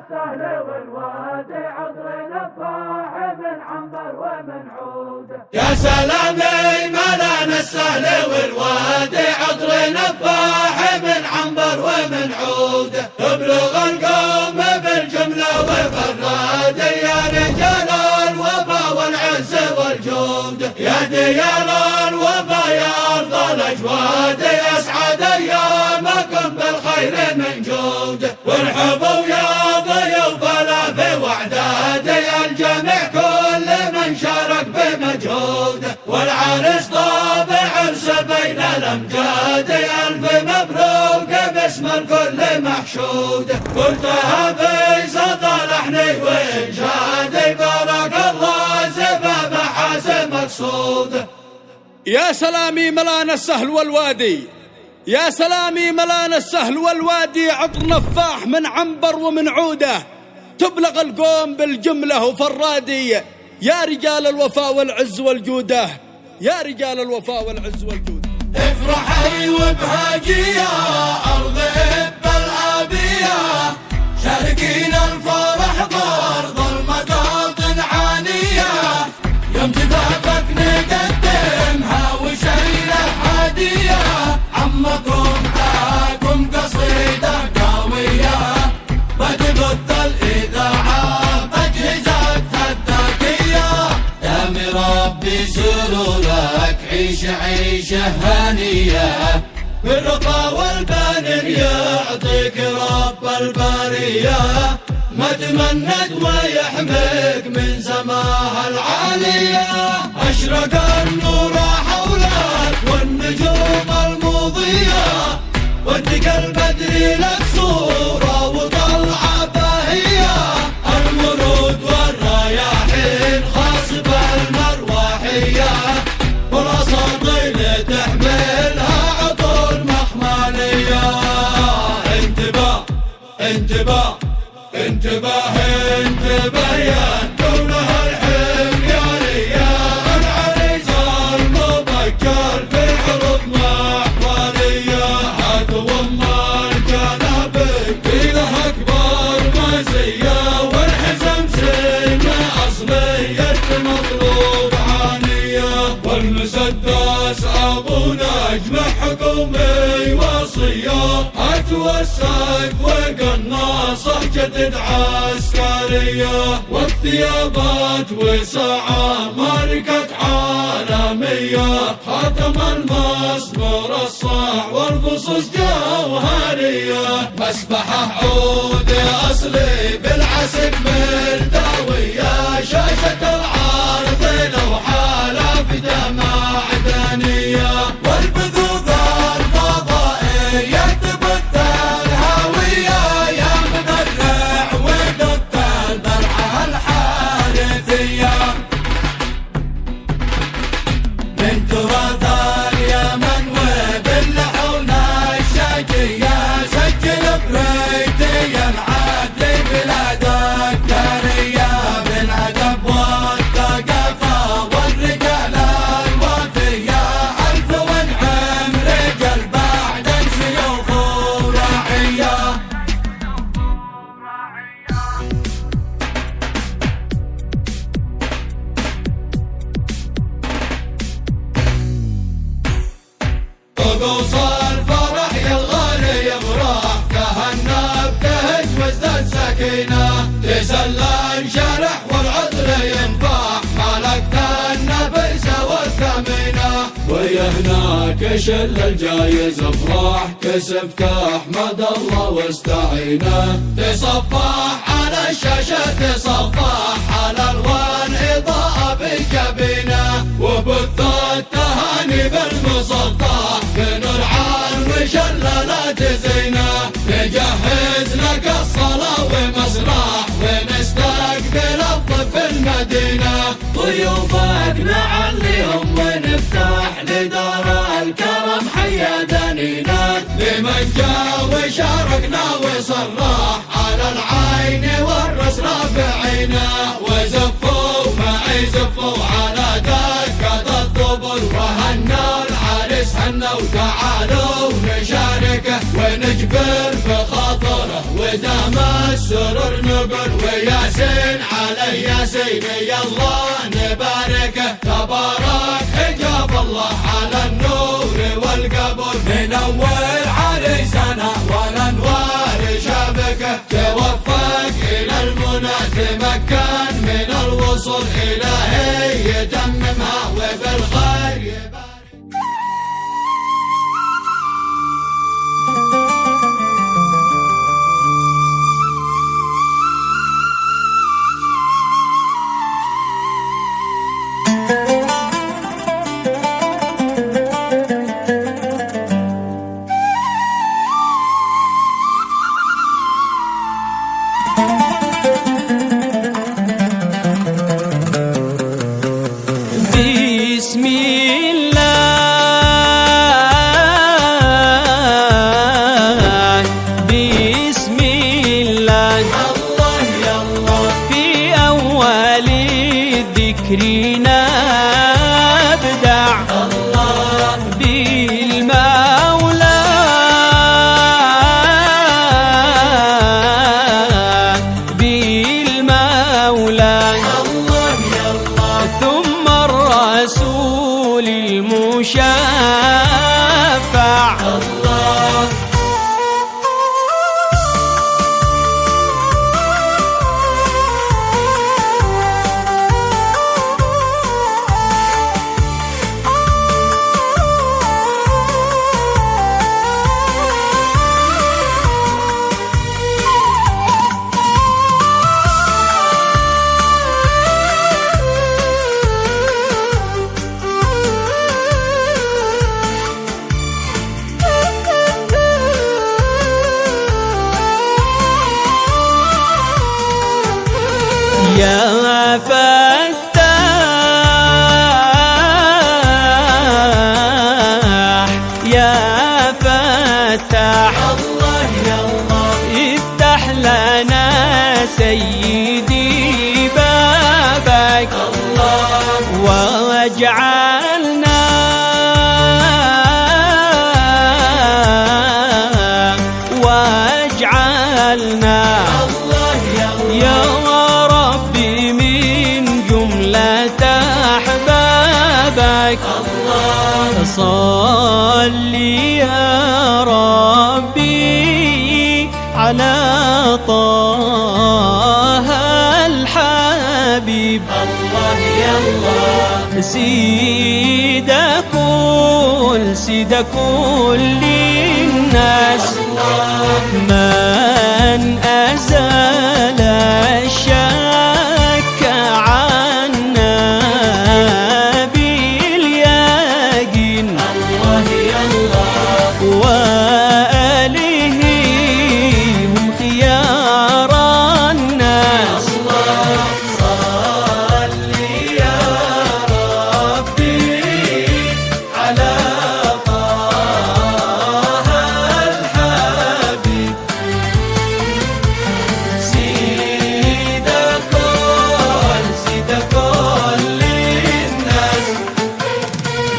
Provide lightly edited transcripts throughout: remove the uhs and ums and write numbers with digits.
السهل والوادي عطر نفاح من عنبر ومن عود. يا سلامي ملان السهل والوادي عطر نفاح من عنبر ومن عود. تبلغ القوم بالجملة وبالراد يا رجال الوفا والعز والجود. يا ديار الوفا يا أرض الأجواد أسعد أيامكم بالخير من جود. وارحبوا يا ضيوف الأف وأعداد الجميع كل من شارك بمجهود. والعرس طاب عرس بين الأمجاد ألف مبروك باسم الكل محشود. قلتها في صدى لحني وإنشادي بارك الله زفاف حاسم مقصود. يا سلامي ملان السهل والوادي، يا سلامي ملان السهل والوادي عطر نفاح من عنبر ومن عوده. تبلغ القوم بالجملة وفرادي يا رجال الوفاء والعز والجودة. يا رجال الوفاء والعز والجودة. افرحي وابهجي يا أرض إب العابية، شاركين الفرح بأرض المداطن عانية. يوم زفافك نقدمها وشيلة هدية، عمكم داكم قصيدة قوية بتبث الإذاعة بأجهزتها الذكية. يا مربي سرورك عيش عيشة هنية، بالرضا والبنين يعطيك رب البرية. ما تمنت ويحميك من سماها العالية. أشرق النور حولك والنجوم المضية، وانتقى البدر لك صورة وطلعة باهية. المرود والرياحين خاصبة المروحية، والأساطيل تحملها عطور مخمالية. انتباه انتباه انتباه انتباه يا كونها الحميانية. العريس المبكر في عروض محفلية، هتضم الجنابك فيها أكبر مزية. والحزم سنة أصلية مطلوب عانية، والمسدس أبو نجم حكومي وصية. والسيف وقناصة جدد عسكرية، والثيابات وساعة ماركة عالمية. خاتم المسمار الصاع والفصوص جوهرية، مسبحة عود أصلي بالعسك ملتوية. شاشة العرض لوحة لافتة معدنية، والبثوث الفضائية تبث الهوية. يا مدرع ودق البرعة الحارثية، من تراث اليمن وباللحون الشاجية. سجل بريتي العدل بلادك ثرية، بالأدب والثقافة والرجال الوفية. ألف ونعم رجال بعد شيوخ ورعية. طقوس الفرح يا الغالي يفرح، تهنى ابتهج وازداد سكينة. تسلى انشرح والعذر ينفح، ملكت النفيس والثمينة. ويا هناك شل الجايز افراح، كسبت احمد الله واستعينه. تصفح على الشاشة تصفح على الوان اضاءة بجبينه. وبث التهاني بالمسطح بنور المشللات زينه. نجهز لك الصلاة ومسرح ونستقبل الضيف في المدينة. ضيوفك نعليهم ونفتح لدار الكرم حيا دنينا. لمن جاء وشاركنا وصرح على العين والرس رافعينا. وزفوا معي زفوا على دكة الطبل، وهنا العريس هنا وتعالوا نشاركه ونجبر بخاطره. ودام السرور نقول وياسين على ياسين يلا نباركه تبارك حجاب الله على النور والقبول من أول عريسنا والأنوار شابكه توفق إلى المنى تمكن من الوصول إلهي يتممها وبالخير يبارك. بسم الله بسم الله الله يلا في أول الذكر نبدع الله بالمولى بالمولى الله يلا ثم الرسول المشفع الله يا فتاح يا فتاح الله يلا افتح لنا سيدي بابك الله واجعلنا الله يلا يا ربي من جملة أحبابك الله صل يا ربي على طه الحبيب الله يلا سيد كل الناس من أزال الشك عنا باليقين الله يلا وآله هم خيار الناس صل يا ربي على طه الحبيب سيد كل الناس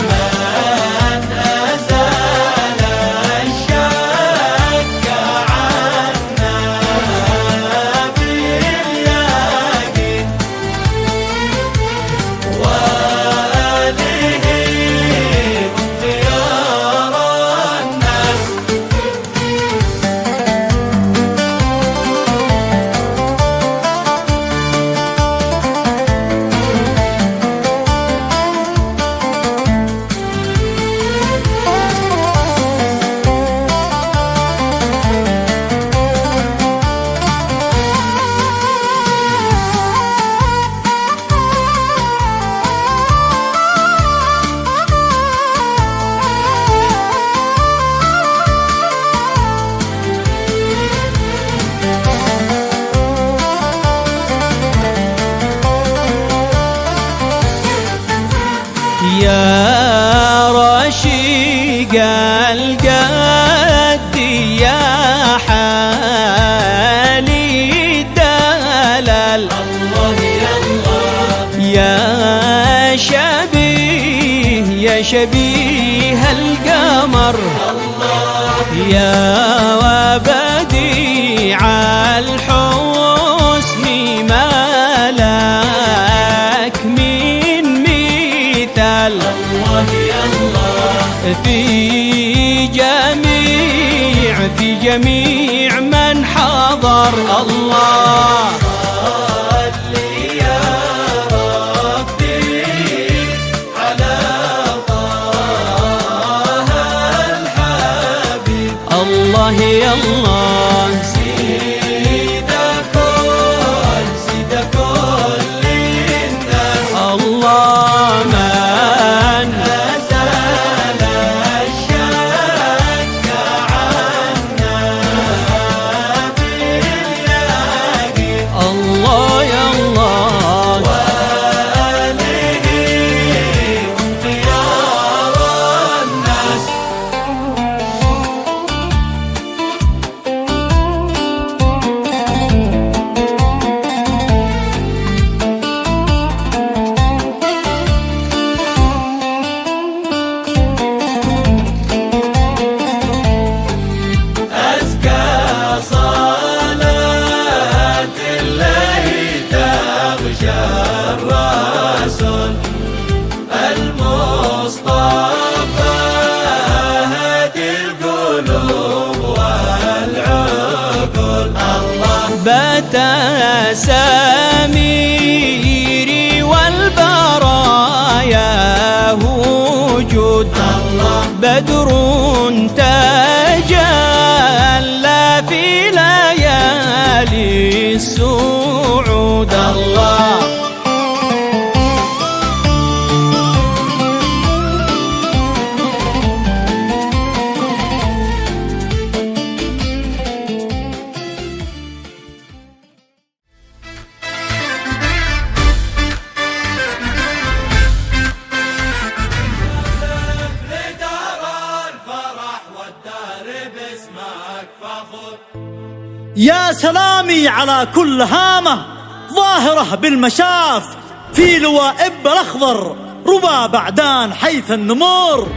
من أزال الشك عنا باليقين وآله خيار الناس يا رشيق القد يا حالي الدلال الله يلا يا شبيه القمر يا وبديع جميع من حضر. الله صلي يا ربي على طه الحبيب. الله يا الله سيد كل الناس. الله من أزال الشك عنا باليقين. الله يا الله وآله خيار الناس. أزكى صلاة الله تغشى الرسول المصطفى هادي القلوب والعقول. الله بات سميري والبرايا وجود. بدر تجلى في ليالي السعود. الله لدار الفرح والدار باسمك فخر. يا سلامي على كل هامة ظاهرة بالمشاف، في لواء الأخضر ربا بعدان حيث النمور.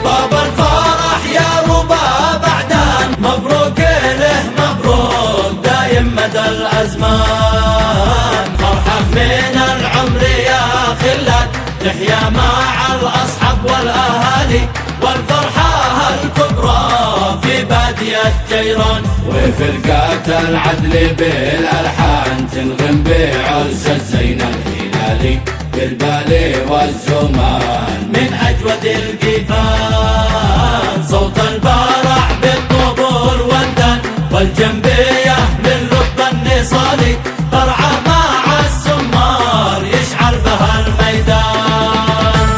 باب الفرح يا ربا بعدان، مبروك له مبروك دايم مدى الأزمان. فرحة من العمر يا خلات تحيا مع الأصحاب والأهالي، والفرحة الكبرى في بادية جيران. وفرقات العدل بالألحان تنغم بعز الزين الهلالي بالبالي والزمان. من أجود القيفان صوت البارع بالطبول والدان، والجنبية من لب النصالي فرعة مع السمار يشعر بها الميدان.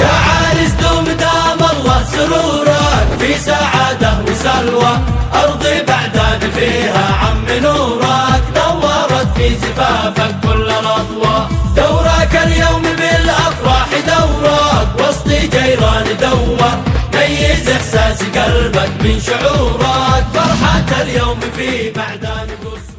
يا عريس دوم دام الله سرورك في سعادة وسلوى، أرضي بعدان فيها عم نورك نورت في زفافك كل الأضواء. دورك اليوم بالأفراح دورك وسط جيران دوة، ميز إحساس قلبك من شعورك. فرحة اليوم في بعدان قصة.